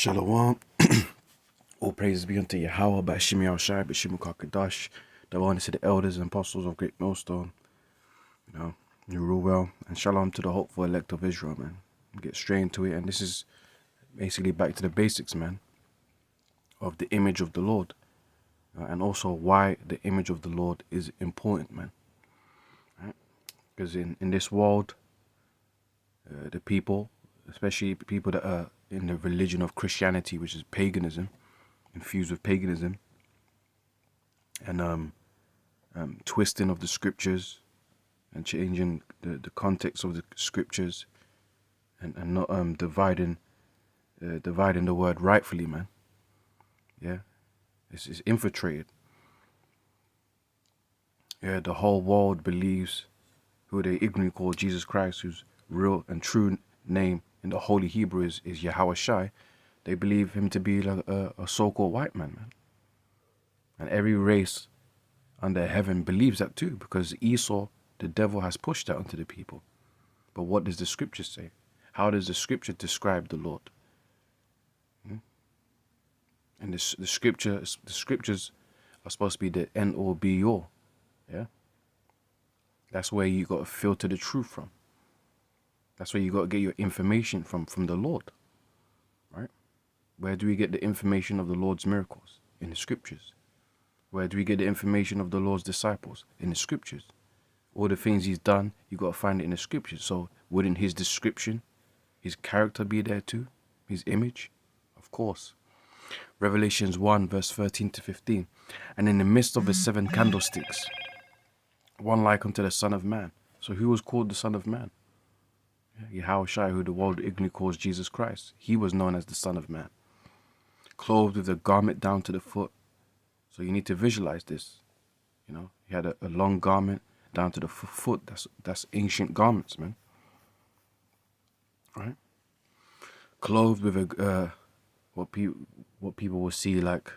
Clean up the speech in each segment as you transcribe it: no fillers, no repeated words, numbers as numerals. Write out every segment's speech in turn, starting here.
Shalom. All praises be unto Yahweh, Bashim Yahushai, Bashim Kakadash, the one to the elders and apostles of Great Millstone. You rule well. And shalom to the hopeful elect of Israel, man. Get straight into it. And this is basically back to the basics, man, of the image of the Lord. And also why the image of the Lord is important, man. Because in this world, the people, especially people that are in the religion of Christianity, which is paganism, infused with paganism, and twisting of the scriptures and changing the context of the scriptures and not dividing the word rightfully, man. Yeah, it's infiltrated. Yeah, the whole world believes who they ignorantly call Jesus Christ, whose real and true name in the Holy Hebrew is Yahweh Shai. They believe him to be like a so-called white man. And every race under heaven believes that too, because Esau, the devil, has pushed that onto the people. But what does the scripture say? How does the scripture describe the Lord? And the scriptures are supposed to be the end all be all. Yeah? That's where you got to filter the truth from. That's where you got to get your information from the Lord. Right? Where do we get the information of the Lord's miracles? In the scriptures. Where do we get the information of the Lord's disciples? In the scriptures. All the things he's done, you got to find it in the scriptures. So wouldn't his description, his character be there too? His image? Of course. Revelations 1 verse 13 to 15. And in the midst of the 7 candlesticks, one like unto the Son of Man. So who was called the Son of Man? Yahweh Shai, who the world ignorantly calls Jesus Christ. He was known as the Son of Man. Clothed with a garment down to the foot. So you need to visualize this. He had a long garment down to the foot. That's ancient garments, man. Right? Clothed with a what people will see like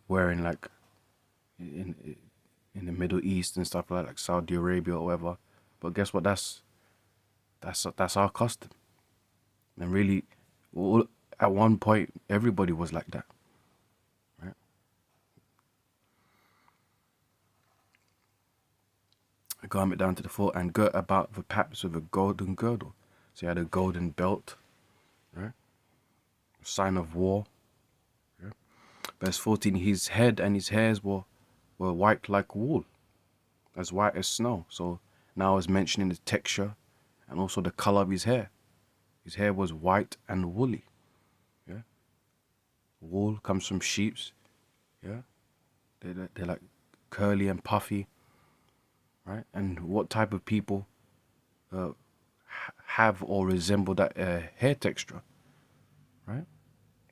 wearing like in the Middle East and stuff like Saudi Arabia or whatever. But guess what? That's our custom. And really, at one point, everybody was like that. Right? A garment down to the foot and girt about the paps with a golden girdle. So he had a golden belt, right? A sign of war. Yeah? Verse 14, his head and his hairs were white like wool, as white as snow. So now it's mentioning the texture and also the color of his hair. His hair was white and woolly. Yeah, wool comes from sheep's. Yeah, they're like curly and puffy, right? And what type of people have or resemble that hair texture, right?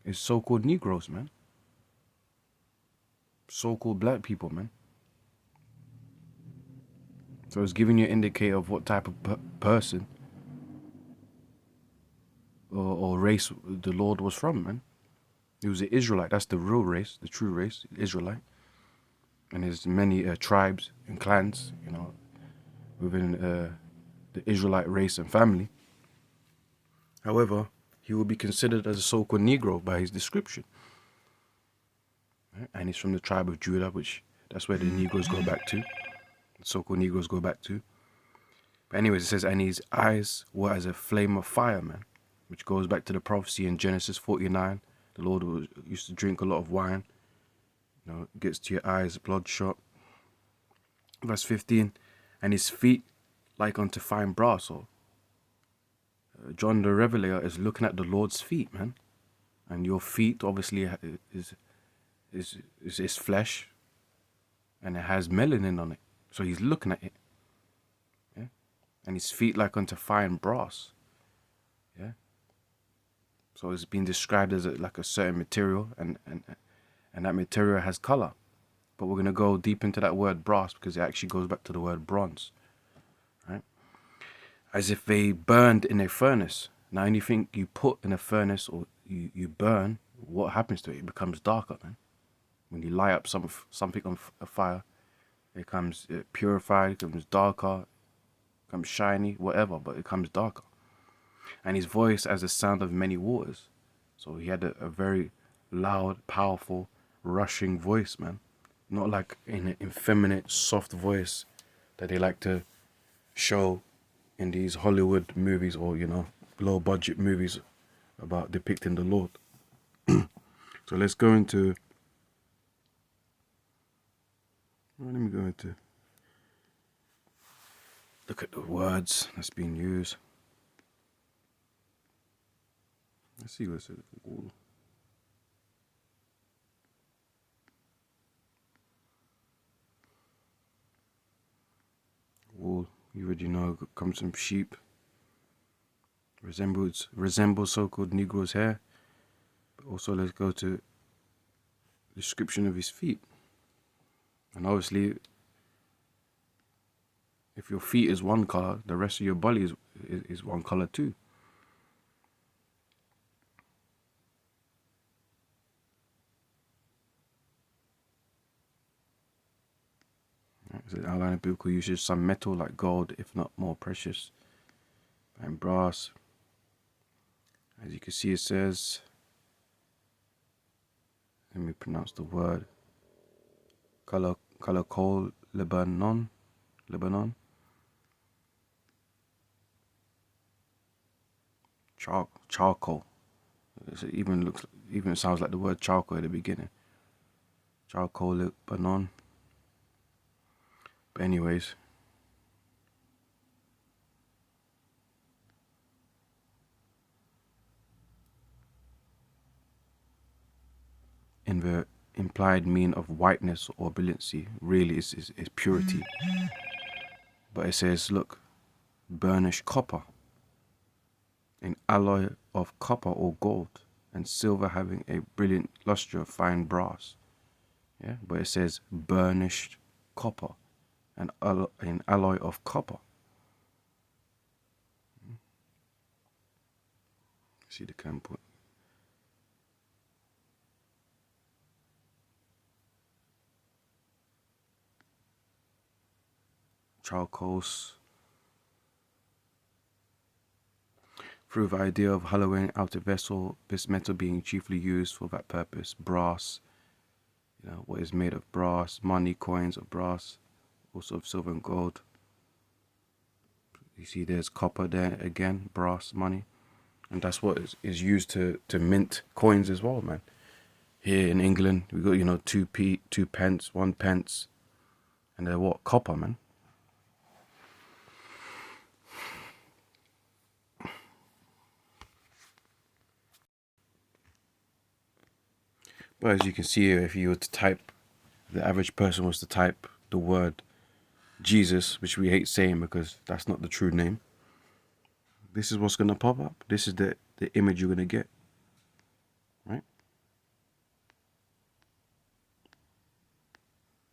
It's so-called Negroes, man. So-called black people, man. So it's giving you an indicator of what type of person or race the Lord was from, man. He was an Israelite. That's the real race, the true race, Israelite. And there's many tribes and clans, within the Israelite race and family. However, he will be considered as a so-called Negro by his description. Right? And he's from the tribe of Judah, which that's where the Negroes go back to. The so-called Negroes go back to. But anyways, it says, and his eyes were as a flame of fire, man, which goes back to the prophecy in Genesis 49. The Lord used to drink a lot of wine. Gets to your eyes, bloodshot. Verse 15, and his feet like unto fine brass. So John the Revelator is looking at the Lord's feet, man. And your feet obviously is flesh, and it has melanin on it. So he's looking at it. Yeah? And his feet like unto fine brass. Yeah. So it's been described as like a certain material, and that material has color. But we're gonna go deep into that word brass because it actually goes back to the word bronze. Right? As if they burned in a furnace. Now anything you put in a furnace or you burn, what happens to it? It becomes darker, man. When you light up something on a fire, it becomes purified, it becomes darker, it becomes shiny, whatever, but it becomes darker. and his voice as the sound of many waters. So he had a very loud, powerful, rushing voice, man. Not like an effeminate, soft voice that they like to show in these Hollywood movies or, low budget movies about depicting the Lord. So let's go into, let me go into, look at the words that's being used. Let's see what it says. Wool, you already know, comes from sheep. Resembles so-called Negro's hair. But also let's go to description of his feet. And obviously, if your feet is one color, the rest of your body is one color too. It's an outline of biblical usage, some metal like gold, if not more precious, and brass. As you can see, it says, let me pronounce the word, Kalakol Lebanon. Charcoal. It even sounds like the word charcoal at the beginning. Charcoal Lebanon. But anyways, in the implied mean of whiteness or brilliancy, really is purity. But it says, look, burnished copper, an alloy of copper or gold, and silver having a brilliant luster of fine brass. Yeah, but it says burnished copper, an alloy of copper. See the can put. Charcoals. Through the idea of hollowing out a vessel, this metal being chiefly used for that purpose. Brass, what is made of brass, money, coins of brass, also of silver and gold. You see there's copper there again, brass, money. And that's what is used to mint coins as well, man. Here in England, we got, 2 pence, 1 pence, and they're what? Copper, man. But as you can see here, if you were to type, the average person was to type the word Jesus, which we hate saying because that's not the true name, this is what's going to pop up. This is the image you're going to get, right?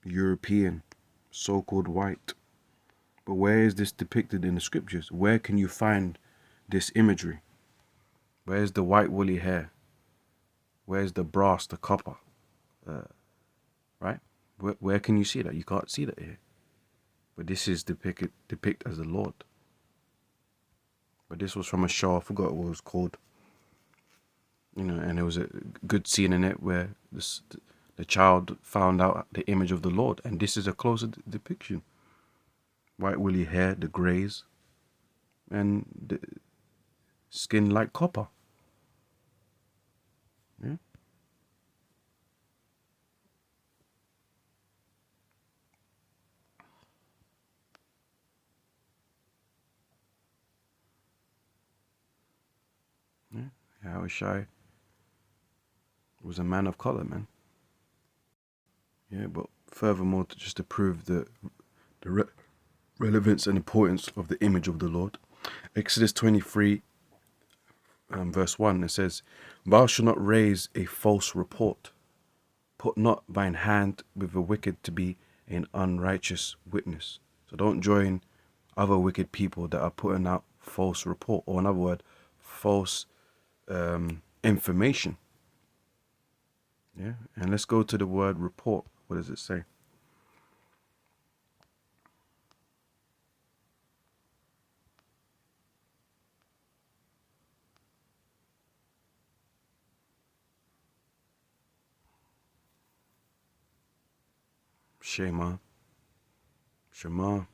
European, so-called white. But where is this depicted in the scriptures? Where can you find this imagery? Where's the white woolly hair? Where's the brass, the copper? Right? Where can you see that? You can't see that here. But this is depicted as the Lord. But this was from a show, I forgot what it was called. And there was a good scene in it where the child found out the image of the Lord. And this is a closer depiction. White woolly hair, the greys, and the skin like copper. Yeah. Yahushai was a man of color, man. Yeah, but furthermore, just to prove the relevance and importance of the image of the Lord, Exodus 23, verse 1, it says, "Thou shalt not raise a false report. Put not thine hand with the wicked to be an unrighteous witness." So don't join other wicked people that are putting out false report, or in other words, false information. Yeah, and let's go to the word report. What does it say? Shema. Shema.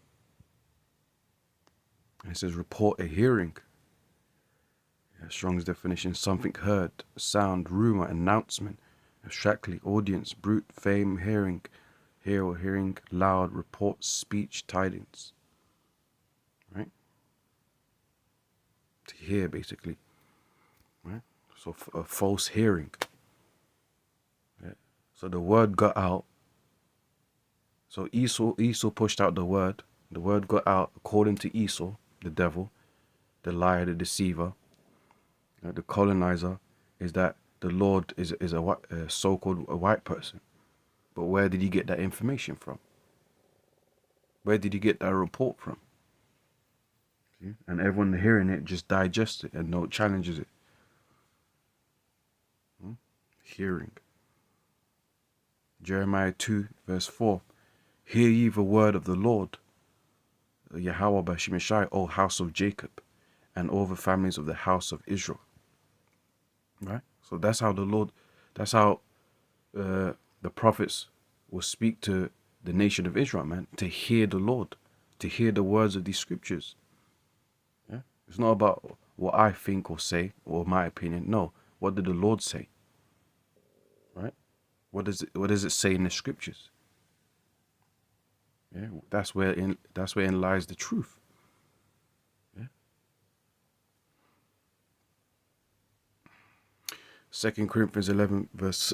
And it says report a hearing. Yeah, Strong's definition, something heard, sound, rumor, announcement, abstractly, audience, brute, fame, hearing, hear or hearing, loud, report, speech, tidings. Right? To hear, basically. Right? So a false hearing. Yeah. So the word got out. So Esau pushed out the word. The word got out according to Esau, the devil, the liar, the deceiver, the colonizer, is that the Lord is a so-called a white person. But where did he get that information from? Where did he get that report from? See? And everyone hearing it just digests it and no challenges it. Hearing. Jeremiah 2 verse 4. Hear ye the word of the Lord, Yahweh Bashimashai, O house of Jacob, and all the families of the house of Israel. Right? So that's how the prophets will speak to the nation of Israel, man, to hear the Lord, to hear the words of these scriptures. Yeah? It's not about what I think or say or my opinion. No, what did the Lord say? Right? What does it say in the scriptures? Yeah, that's wherein lies the truth. Yeah. 2 Corinthians 11 verse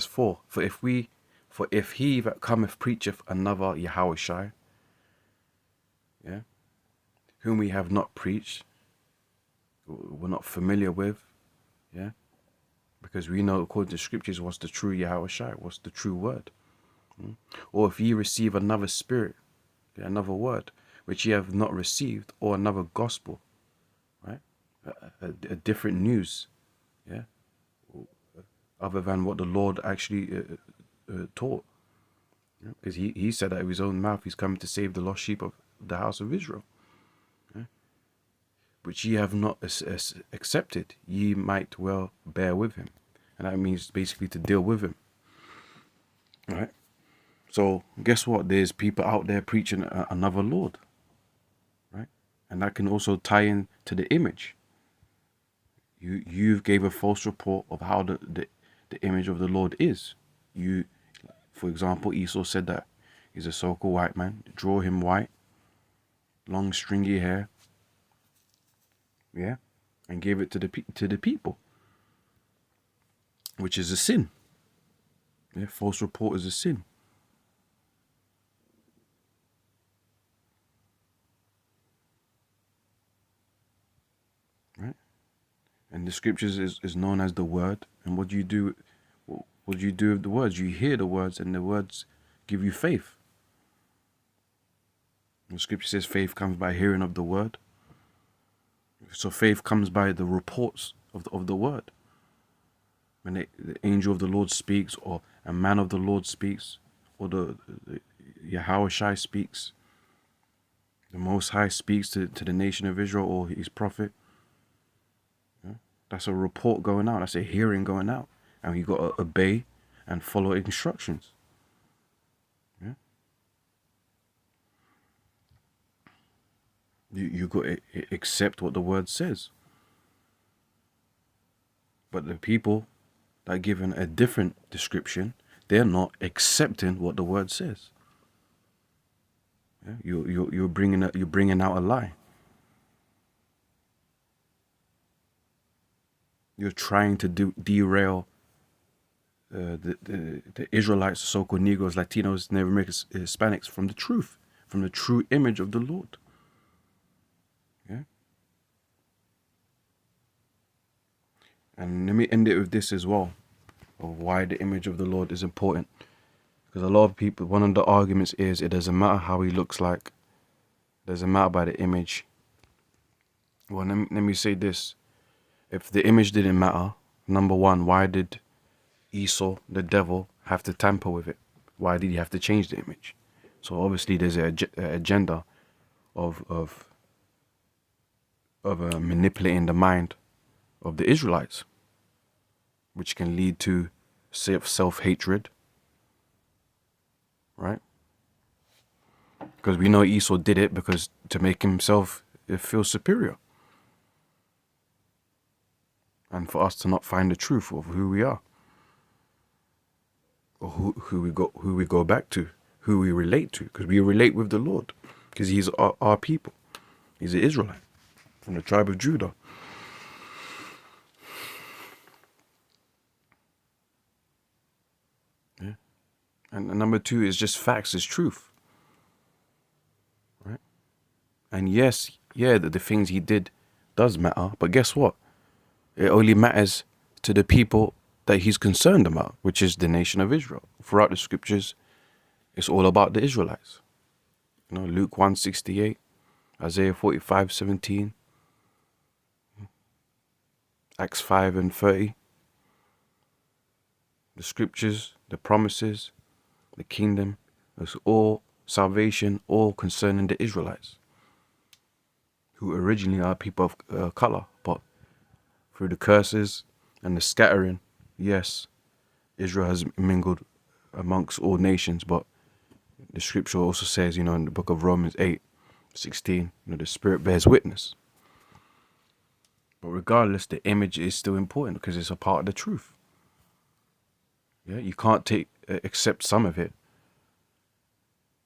4. For if he that cometh preacheth another Yahushai, yeah, whom we have not preached, we're not familiar with, yeah, because we know according to scriptures what's the true Yahushai, what's the true word. Or if ye receive another spirit, another word, which ye have not received, or another gospel, right? A different news, yeah, other than what the Lord actually taught. Because he said out of his own mouth, he's coming to save the lost sheep of the house of Israel. Yeah? Which ye have not accepted, ye might well bear with him. And that means basically to deal with him. Right? So guess what? There's people out there preaching another Lord, right? And that can also tie in to the image. You gave a false report of how the image of the Lord is. For example, Esau said that he's a so-called white man. Draw him white, long stringy hair, yeah, and gave it to the people, which is a sin. Yeah, false report is a sin. Right? And the scriptures is known as the word. And what do you do? What do you do with the words? You hear the words, and the words give you faith. The scripture says faith comes by hearing of the word. So faith comes by the reports of the word. When the angel of the Lord speaks, or a man of the Lord speaks, or the Yahushai speaks, the Most High speaks to the nation of Israel or his prophet. Yeah? That's a report going out. That's a hearing going out. And you got to obey and follow instructions. Yeah? You got to accept what the word says. But the people that are given a different description, they're not accepting what the word says. Yeah? You're bringing out a lie. You're trying to derail the Israelites, so-called Negroes, Latinos, Native Americans, Hispanics from the truth, from the true image of the Lord. Yeah. And let me end it with this as well, of why the image of the Lord is important. Because a lot of people, one of the arguments is it doesn't matter how he looks like. It doesn't matter by the image. Well, let me say this. If the image didn't matter, number one, why did Esau, the devil, have to tamper with it? Why did he have to change the image? So obviously there's an agenda of manipulating the mind of the Israelites, which can lead to self-hatred, right? Because we know Esau did it because to make himself feel superior. And for us to not find the truth of who we are. Or who we go back to, who we relate to. Because we relate with the Lord. Because he's our people. He's an Israelite from the tribe of Judah. Yeah. And number 2 is just facts, is truth. Right? And yes, the things he did does matter. But guess what? It only matters to the people that he's concerned about, which is the nation of Israel. Throughout the scriptures, it's all about the Israelites. You know, Luke 1:68, Isaiah 45:17, Acts 5:30. The scriptures, the promises, the kingdom, it's all salvation, all concerning the Israelites, who originally are people of color, but through the curses and the scattering, yes, Israel has mingled amongst all nations, but the scripture also says, you know, in the book of Romans 8:16, you know, the Spirit bears witness. But regardless, the image is still important because it's a part of the truth. Yeah, you can't accept some of it,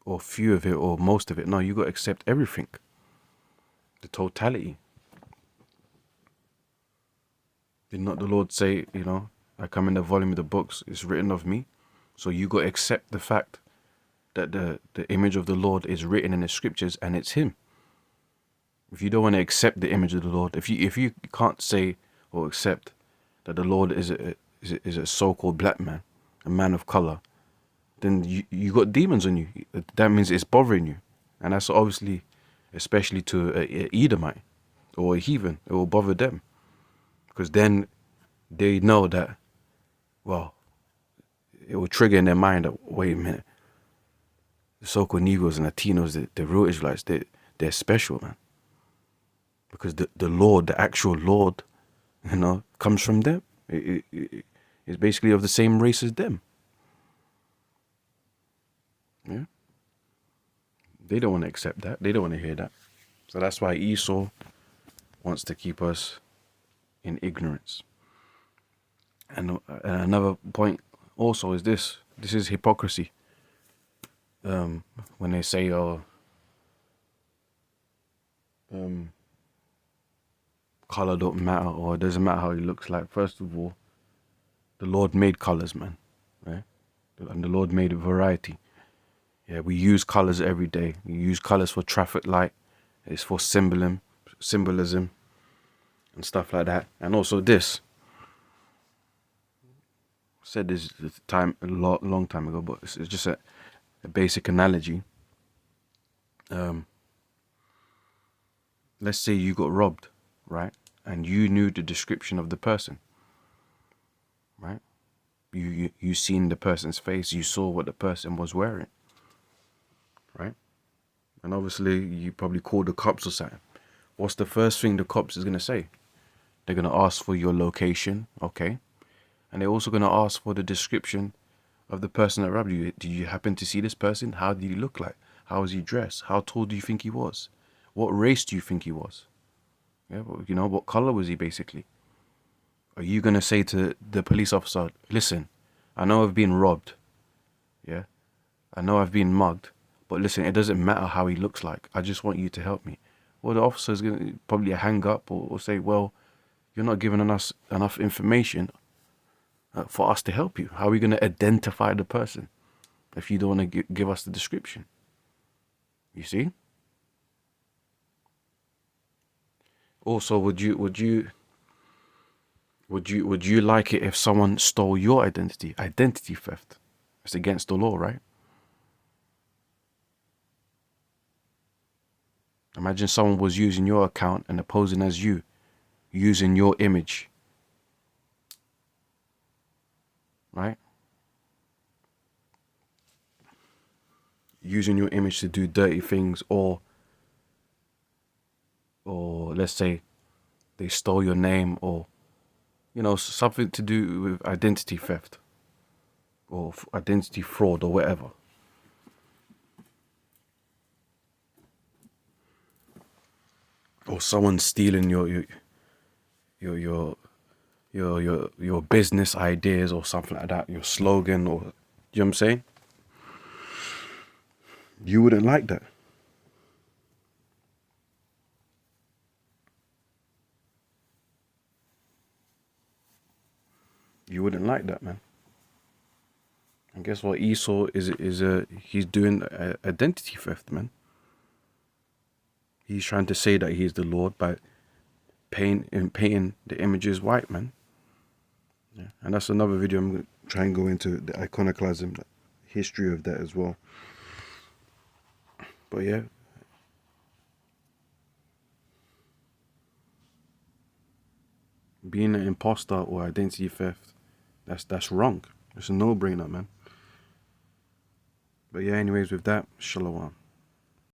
or few of it, or most of it. No, you got to accept everything, the totality. Did not the Lord say, you know, I come in the volume of the books, it's written of me? So you got to accept the fact that the image of the Lord is written in the scriptures and it's him. If you don't want to accept the image of the Lord, if you can't say or accept that the Lord is a so-called black man, a man of color, then you got demons on you. That means it's bothering you. And that's obviously, especially to a Edomite or a heathen, it will bother them. Because then they know that, well, it will trigger in their mind that, wait a minute, the so-called Negroes and Latinos, the real Israelites, they're special, man. Because the Lord, the actual Lord, you know, comes from them. It's basically of the same race as them. Yeah. They don't want to accept that. They don't want to hear that. So that's why Esau wants to keep us in ignorance. And another point also is this. This is hypocrisy. When they say, color don't matter, or it doesn't matter how he looks like. First of all, the Lord made colors, man. Right? And the Lord made a variety. Yeah, we use colors every day. We use colors for traffic light. It's for symbolism and stuff like that. And also this. I said this a long time ago, but it's just a basic analogy. Let's say you got robbed, right? And you knew the description of the person, right? You seen the person's face. You saw what the person was wearing, right? And obviously, you probably called the cops or something. What's the first thing the cops is going to say? They're going to ask for your location, okay? And they're also going to ask for the description of the person that robbed you. Did you happen to see this person? How did he look like? How was he dressed? How tall do you think he was? What race do you think he was? Yeah, you know, what color was he basically? Are you going to say to the police officer, listen, I know I've been robbed. Yeah, I know I've been mugged. But listen, it doesn't matter how he looks like. I just want you to help me. Well, the officer is going to probably hang up or say, well, you're not giving us enough information for us to help you. How are we going to identify the person if you don't want to give us the description? You see? Also, would you like it if someone stole your identity? Identity theft. It's against the law, right? Imagine someone was using your account and posing as you, using your image. Right? Using your image to do dirty things, or let's say they stole your name, or, you know, something to do with identity theft or identity fraud or whatever. or someone stealing your your business ideas or something like that, your slogan, or, you know what I'm saying? You wouldn't like that. You wouldn't like that, man. And guess what? Esau he's doing identity theft, man. He's trying to say that he's the Lord by painting the images white, man. Yeah. And that's another video. I'm going to try and go into the iconoclasm, the history of that as well. But yeah, being an imposter or identity theft, that's wrong. It's a no-brainer, man. But yeah, anyways, with that, shalom.